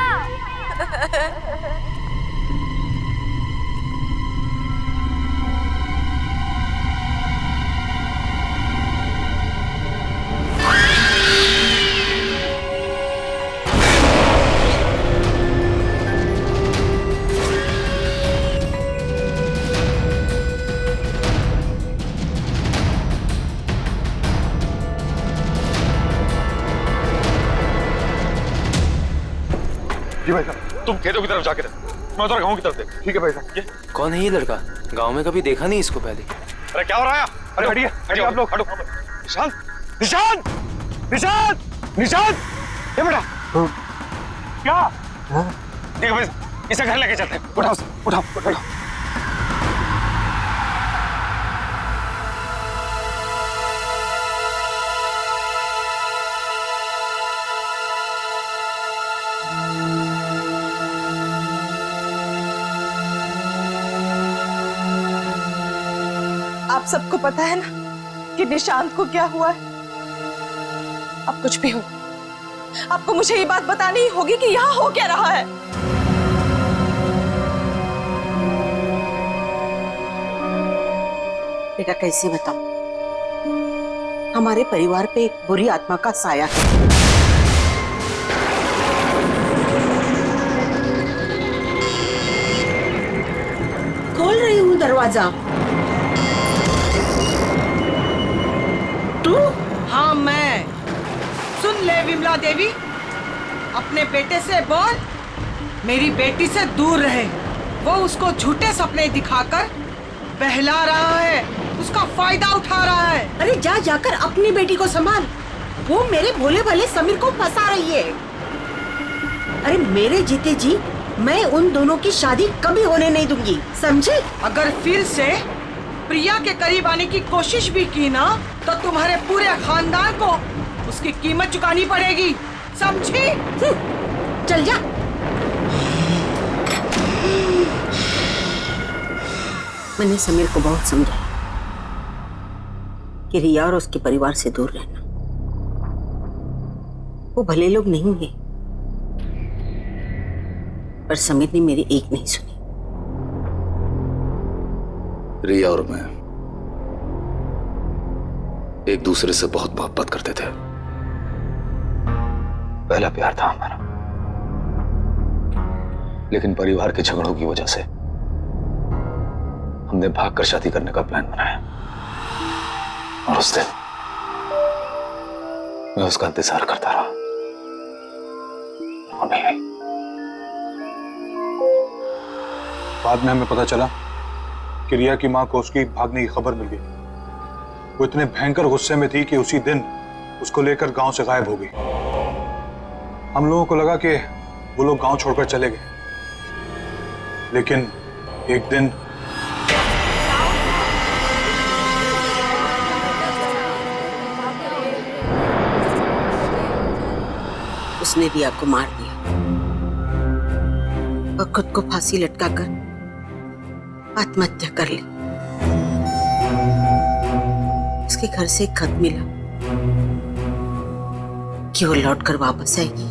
जी भाई साहब, तुम खेतों की तरफ जाके रहो, मैं उधर गाँव की तरफ देख। ठीक है भाई साहब। ये कौन है ये लड़का? गांव में कभी देखा नहीं इसको पहले। अरे क्या हो रहा है? अरे हटिए, हटिए आप लोग, हटो। निशान, निशान, निशान, निशान, ये बेटा क्या? देखो भाई, इसे घर लेके चलते हैं। उठाओ, उठाओ, उठाओ। आप सबको पता है ना कि निशांत को क्या हुआ है? अब कुछ भी हो, आपको मुझे ये बात बतानी ही होगी कि यहाँ हो क्या रहा है। बेटा कैसे बताऊं? हमारे परिवार पे एक बुरी आत्मा का साया है। खोल रही हूँ दरवाजा। तू? हाँ मैं। सुन ले विमला देवी, अपने बेटे से बोल मेरी बेटी से दूर रहे। वो उसको झूठे सपने दिखाकर बहला रहा है, उसका फायदा उठा रहा है। अरे जा जाकर अपनी बेटी को संभाल, वो मेरे भोले भाले समीर को फंसा रही है। अरे मेरे जीते जी मैं उन दोनों की शादी कभी होने नहीं दूंगी, समझे? अगर फिर से प्रिया के करीब आने की कोशिश भी की ना तो तुम्हारे पूरे खानदान को उसकी कीमत चुकानी पड़ेगी, समझी? चल जा। मैंने समीर को बहुत समझाया कि रिया और उसके परिवार से दूर रहना। वो भले लोग नहीं है, पर समीर ने मेरी एक नहीं सुनी। रिया और मैं एक दूसरे से बहुत मोहब्बत करते थे, पहला प्यार था हमारा। लेकिन परिवार के झगड़ों की वजह से हमने भागकर शादी करने का प्लान बनाया, और उस दिन मैं उसका इंतजार करता रहा। वो नहीं आई। बाद में हमें पता चला कि रिया की मां को उसकी भागने की खबर मिल गई। वो इतने भयंकर गुस्से में थी कि उसी दिन उसको लेकर गांव से गायब हो गई। हम लोगों को लगा कि वो लोग गांव छोड़कर चले गए, लेकिन एक दिन उसने रिया को मार दिया और खुद को फांसी लटकाकर आत्महत्या कर ली। उसके घर से एक खत मिला कि वो लौट कर वापस आएगी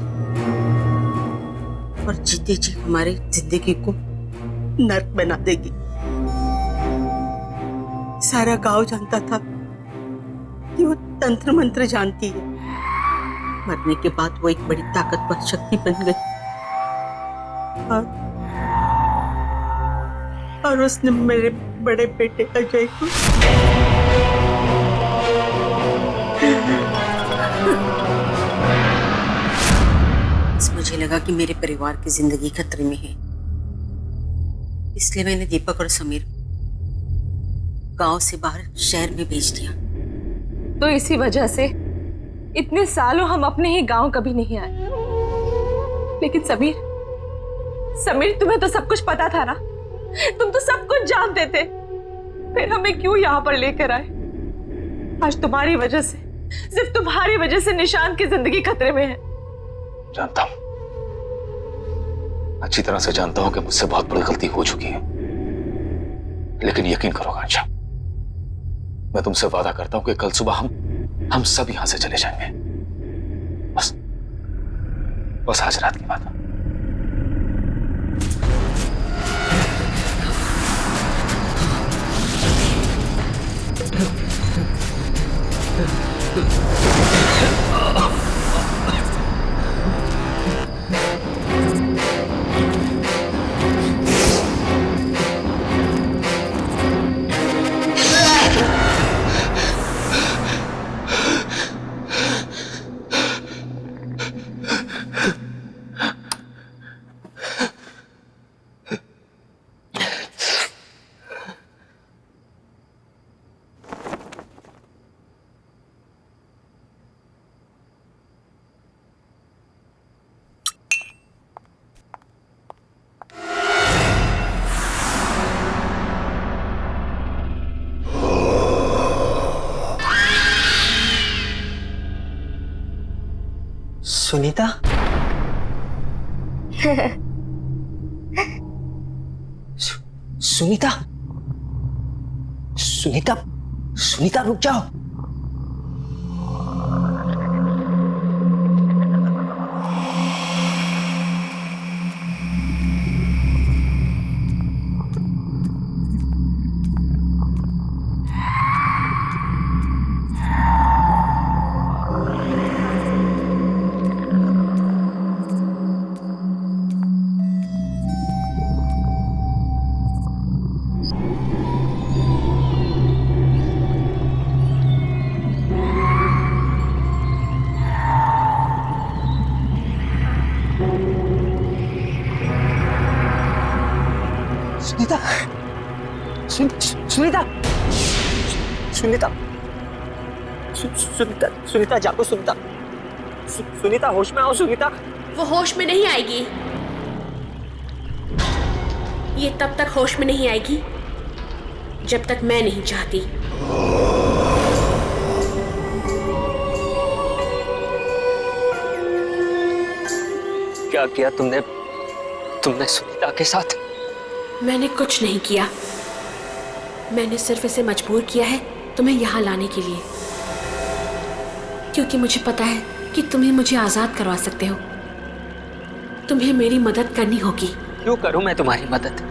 और जीते जी हमारे जिंदगी को नर्क बना देगी। सारा गांव जानता था कि वो तंत्र मंत्र जानती है। मरने के बाद वो एक बड़ी ताकतवर शक्ति बन गई और उसने मेरे बड़े बेटे अजय को मुझे लगा कि मेरे परिवार की जिंदगी खतरे में है, इसलिए मैंने दीपक और समीर गांव से बाहर शहर में भेज दिया। तो इसी वजह से इतने सालों हम अपने ही गांव कभी नहीं आए। लेकिन समीर तुम्हें तो सब कुछ पता था ना, तुम तो सब कुछ जानते थे, फिर हमें क्यों यहाँ पर लेकर आए? आज तुम्हारी वजह से, सिर्फ तुम्हारी वजह से निशांत की जिंदगी खतरे में है। जानता हूं, अच्छी तरह से जानता हूं कि मुझसे बहुत बड़ी गलती हो चुकी है, लेकिन यकीन करो आकांक्षा, मैं तुमसे वादा करता हूं कि कल सुबह हम सब यहां से चले जाएंगे। बस आज रात की बात है। सुनीता? सुनीता? सुनीता? सुनीता रुक जाओ। सुनीता, सुनीता, सुनीता, सुनीता जागो, सुनीता, सुनीता होश में आओ, सुनीता। वो होश में नहीं आएगी, ये तब तक होश में नहीं आएगी जब तक मैं नहीं चाहती। क्या किया तुमने सुनीता के साथ? मैंने कुछ नहीं किया, मैंने सिर्फ इसे मजबूर किया है तुम्हें यहाँ लाने के लिए, क्योंकि मुझे पता है कि तुम ही मुझे आजाद करवा सकते हो। तुम्हें मेरी मदद करनी होगी। क्यों करूं मैं तुम्हारी मदद?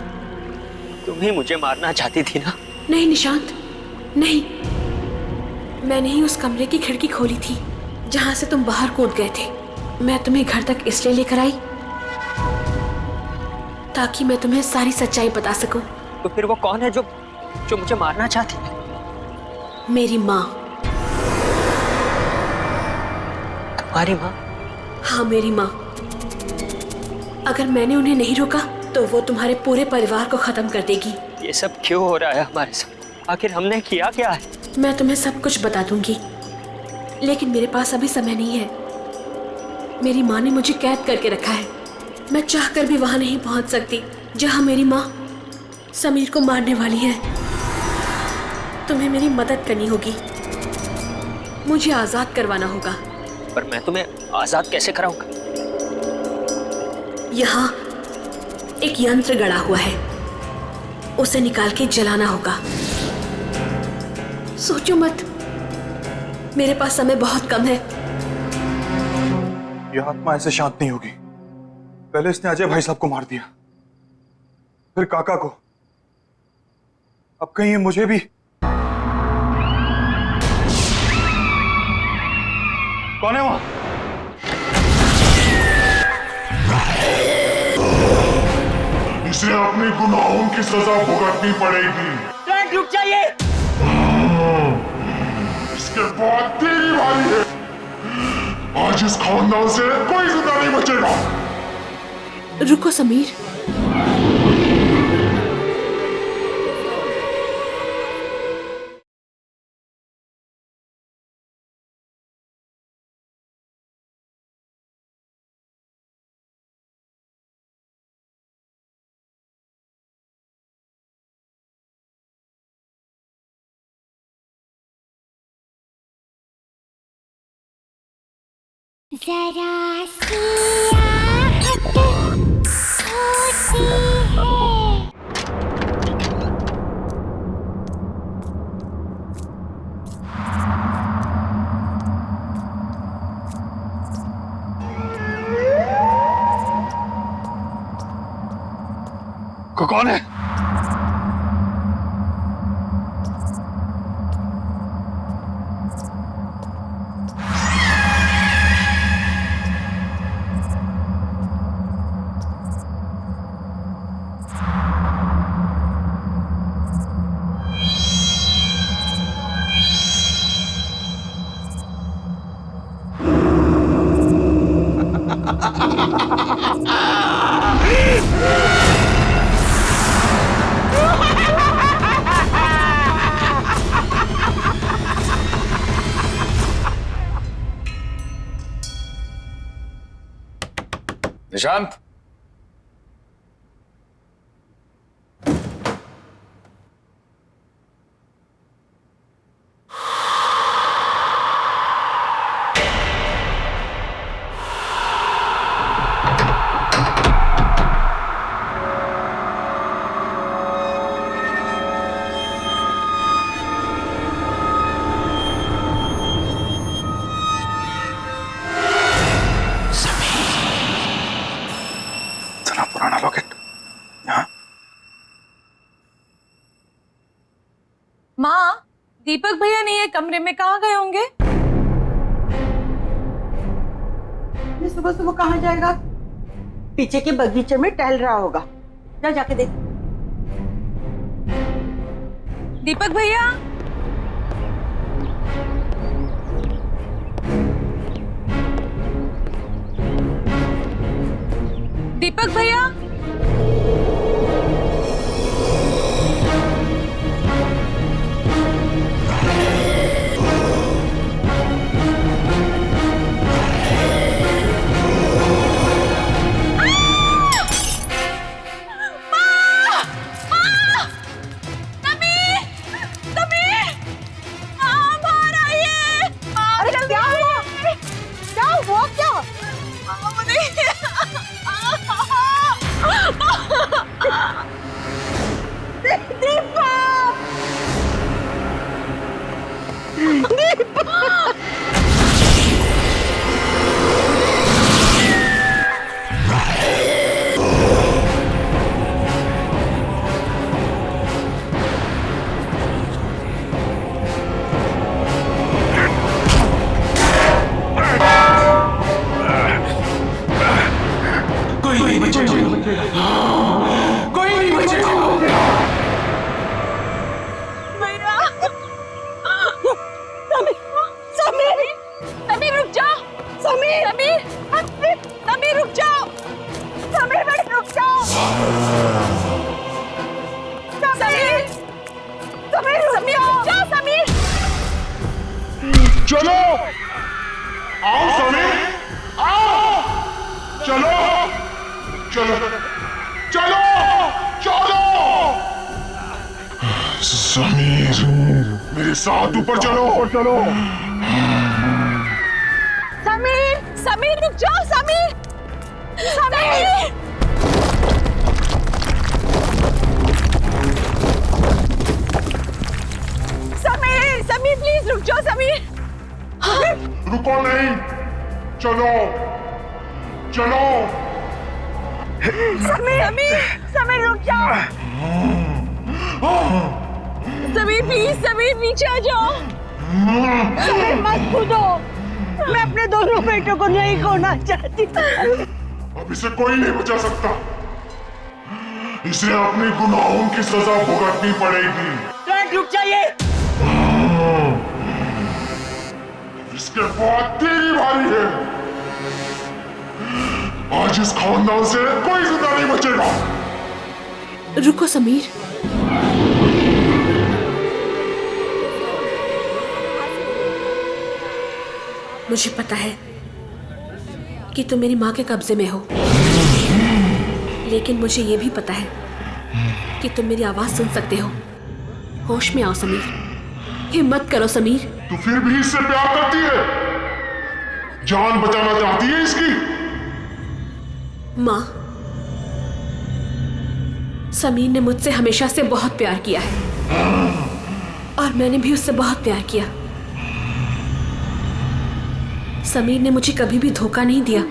तुम ही मुझे मारना चाहती थी ना? नहीं निशांत, नहीं, मैंने ही उस कमरे की खिड़की खोली थी जहां से तुम बाहर कूद गए थे। मैं तुम्हें घर तक इसलिए लेकर आई ताकि मैं तुम्हें सारी सच्चाई बता सकूं। तो फिर वो कौन है जो मुझे मारना चाहती है? मेरी माँ। तुम्हारी माँ? हाँ, मेरी माँ। अगर मैंने उन्हें नहीं रोका तो वो तुम्हारे पूरे परिवार को खत्म कर देगी। ये सब क्यों हो रहा है हमारे साथ? आखिर हमने किया क्या है? मैं तुम्हें सब कुछ बता दूंगी, लेकिन मेरे पास अभी समय नहीं है। मेरी माँ ने मुझे कैद करके रखा है, मैं चाहकर भी वहां नहीं पहुंच सकती जहां मेरी माँ समीर को मारने वाली है। तुम्हें मेरी मदद करनी होगी, मुझे आजाद करवाना होगा। पर मैं तुम्हें आजाद कैसे कराऊंगा? यहाँ एक यंत्र गड़ा हुआ है, उसे निकाल के जलाना होगा। सोचो मत, मेरे पास समय बहुत कम है। यह आत्मा ऐसे शांत नहीं होगी। पहले इसने अजय भाई साहब को मार दिया, फिर काका को, अब कहीं ये मुझे भी। कौन है वहां? इसे अपने गुनाहों की सजा भुगतनी पड़ेगी। रुक जाइए। इसके बाद तेरी बारी है। आज इस खानदान से कोई जिंदा नहीं बचेगा। रुको समीर, जरा सी आहट होती है। कौन है? निशांत, पुराना लॉकेट यहाँ। माँ, दीपक भैया नहीं है कमरे में, कहाँ गए होंगे? ये सुबह सुबह कहाँ जाएगा? पीछे के बगीचे में टहल रहा होगा। जा जाके देख। दीपक भैया, दीपक भैया, चलो, आओ समीर, आओ, चलो, चलो, चलो, चलो, समीर, मेरे साथ ऊपर चलो, चलो। समीर, समीर रुक जाओ, समीर, समीर, समीर, समीर प्लीज रुक जाओ, समीर, समीर रुक जाओ। समीर प्लीज, समीर नीचे आ जाओ। समीर मत कूदो, मैं अपने दोनों बेटों को नहीं खोना चाहती। अब इसे कोई नहीं बचा सकता, इसे अपने गुनाहों की सजा भुगतनी पड़ेगी। रुक जाइए। इसके बाद तेरी बारी है। आज इस खानदान से कोई जिंदा नहीं बचेगा। रुको समीर, मुझे पता है कि तुम मेरी माँ के कब्जे में हो, लेकिन मुझे यह भी पता है कि तुम मेरी आवाज सुन सकते हो। होश में आओ समीर, हिम्मत करो समीर। तू फिर भी इससे प्यार करती है, जान बचाना चाहती है इसकी। माँ, समीर ने मुझसे हमेशा से बहुत प्यार किया है और मैंने भी उससे बहुत प्यार किया। समीर ने मुझे कभी भी धोखा नहीं दिया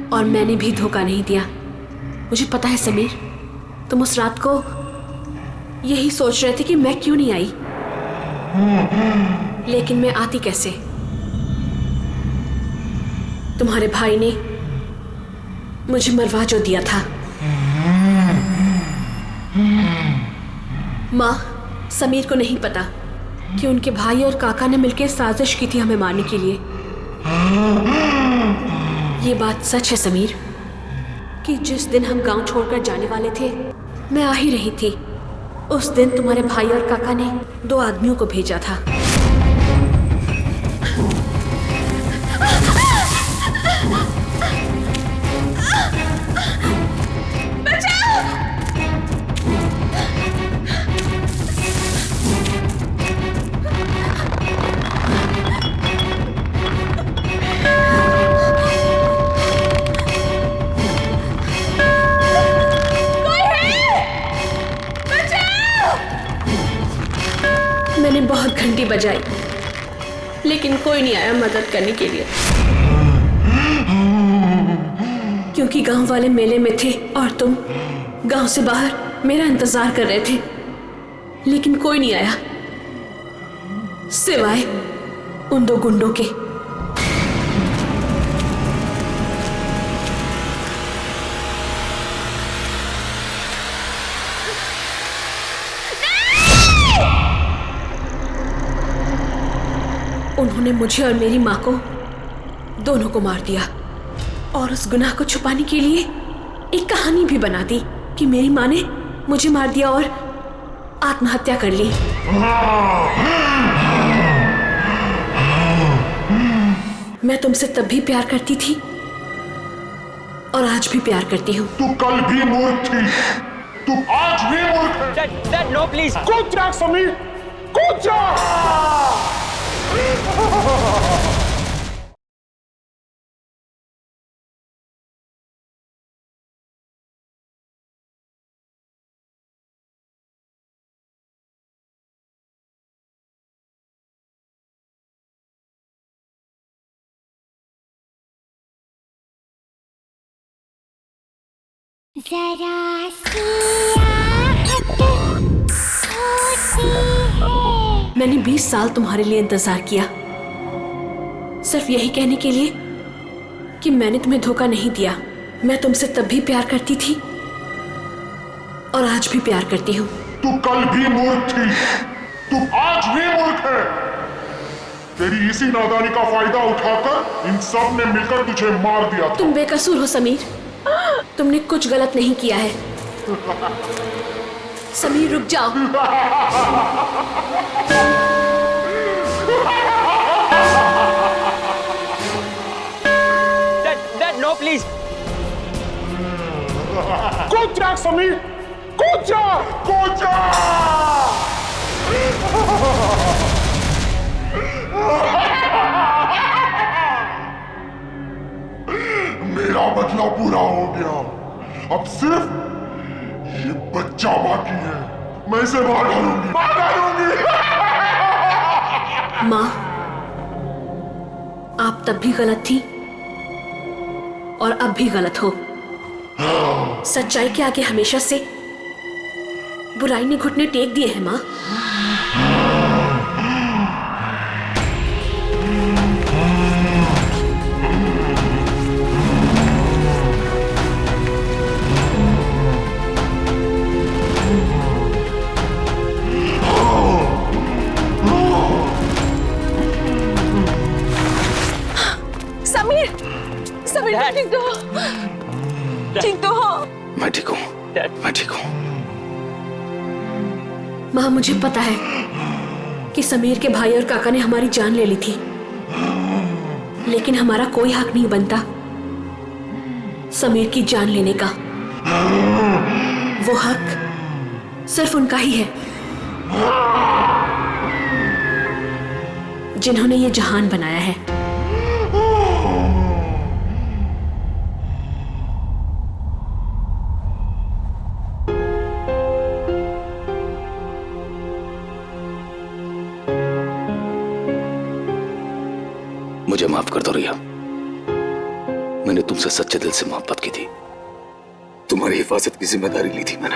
और मैंने भी धोखा नहीं दिया। मुझे पता है समीर, तुम उस रात को यही सोच रहे थे कि मैं क्यों नहीं आई, लेकिन मैं आती कैसे? तुम्हारे भाई ने मुझे मरवा जो दिया था। माँ, समीर को नहीं पता कि उनके भाई और काका ने मिलकर साजिश की थी हमें मारने के लिए। ये बात सच है समीर कि जिस दिन हम गांव छोड़कर जाने वाले थे, मैं आ ही रही थी। उस दिन तुम्हारे भाई और काका ने 2 आदमियों को भेजा था। मैंने बहुत घंटी बजाई, लेकिन कोई नहीं आया मदद करने के लिए, क्योंकि गांव वाले मेले में थे और तुम गांव से बाहर मेरा इंतजार कर रहे थे। लेकिन कोई नहीं आया सिवाय उन 2 गुंडों के। उन्होंने मुझे और मेरी माँ को, दोनों को मार दिया और उस गुनाह को छुपाने के लिए एक कहानी भी बना दी कि मेरी माँ ने मुझे मार दिया और आत्महत्या कर ली। मैं तुमसे तब भी प्यार करती थी और आज भी प्यार करती हूँ। तू कल भी मूर्ख थी, तू आज भी मूर्ख है। Dad no please. कूद जा समीर, कूद जा। जरा सी आहट होती है। मैंने 20 साल तुम्हारे लिए इंतजार किया, सिर्फ यही कहने के लिए कि मैंने तुम्हें धोखा नहीं दिया। मैं तुमसे तब भी प्यार करती थी और आज भी प्यार करती हूँ। तू कल भी मूर्ख थी, तू आज भी मूर्ख है। तेरी इसी नादानी का फायदा उठाकर इन सब ने मिलकर तुझे मार दिया। तुम बेकसूर हो समीर, तुमने कुछ गलत नहीं किया है। समीर रुक जाओ। Dad no please. कूद जा समीर, कूद जा, कूद जा। मेरा बदला पूरा हो गया, अब सिर्फ ये बच्चा बाकी है। मैं इसे मार डालूंगी, मार डालूंगी। माँ, आप तब भी गलत थी और अब भी गलत हो। सच्चाई के आगे हमेशा से बुराई ने घुटने टेक दिए हैं माँ। समीर, समीर ठीक तो हो? ठीक तो हो? मैं ठीक हूँ, मैं ठीक हूँ। माँ मुझे पता है कि समीर के भाई और काका ने हमारी जान ले ली थी, लेकिन हमारा कोई हक नहीं बनता समीर की जान लेने का। वो हक सिर्फ उनका ही है जिन्होंने ये जहान बनाया है। मुझे माफ कर दो रिया, मैंने तुमसे सच्चे दिल से मोहब्बत की थी। तुम्हारी हिफाजत की जिम्मेदारी ली थी मैंने,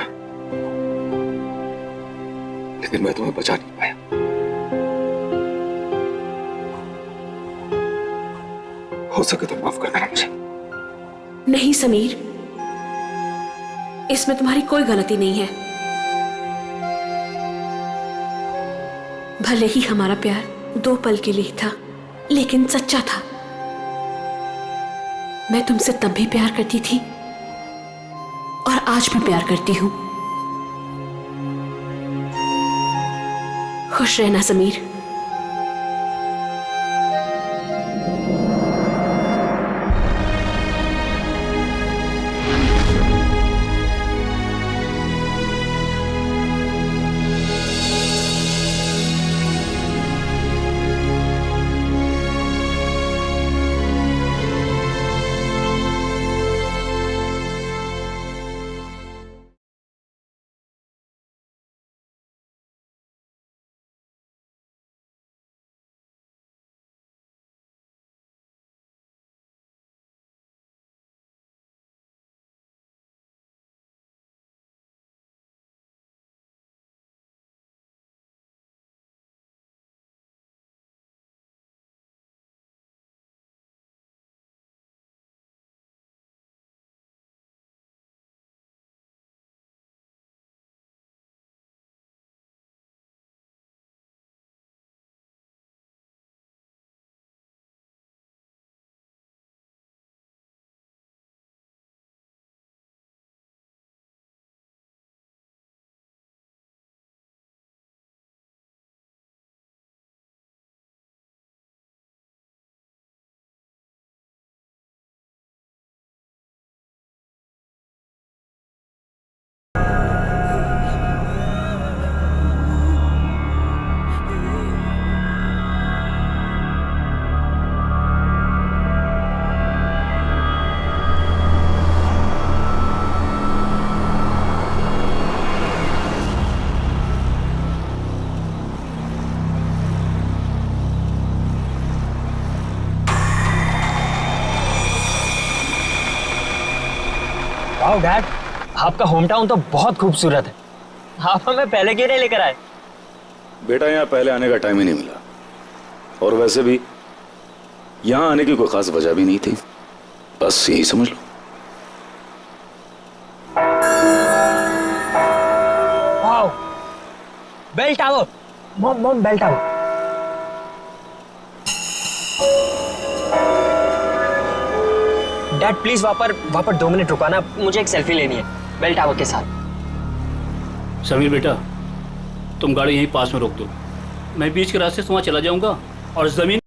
लेकिन मैं तुम्हें बचा नहीं पाया। हो सके तो माफ कर देना मुझे। नहीं समीर, इसमें तुम्हारी कोई गलती नहीं है। भले ही हमारा प्यार 2 पल के लिए था, लेकिन सच्चा था। मैं तुमसे तब भी प्यार करती थी और आज भी प्यार करती हूं। खुश रहना समीर। वाओ डैड, आपका होम टाउन तो बहुत खूबसूरत है। आप हमें पहले क्यों नहीं लेकर आए? बेटा यहाँ पहले आने का टाइम ही नहीं मिला, और वैसे भी यहाँ आने की कोई खास वजह भी नहीं थी, बस यही समझ लो। Wow, bell tower, mom bell tower. Dad please वहाँ पर 2 मिनट रुकाना, मुझे एक सेल्फी लेनी है बेल टावर के साथ। समीर बेटा, तुम गाड़ी यहीं पास में रोक दो, मैं बीच के रास्ते से वहाँ चला जाऊंगा और जमीन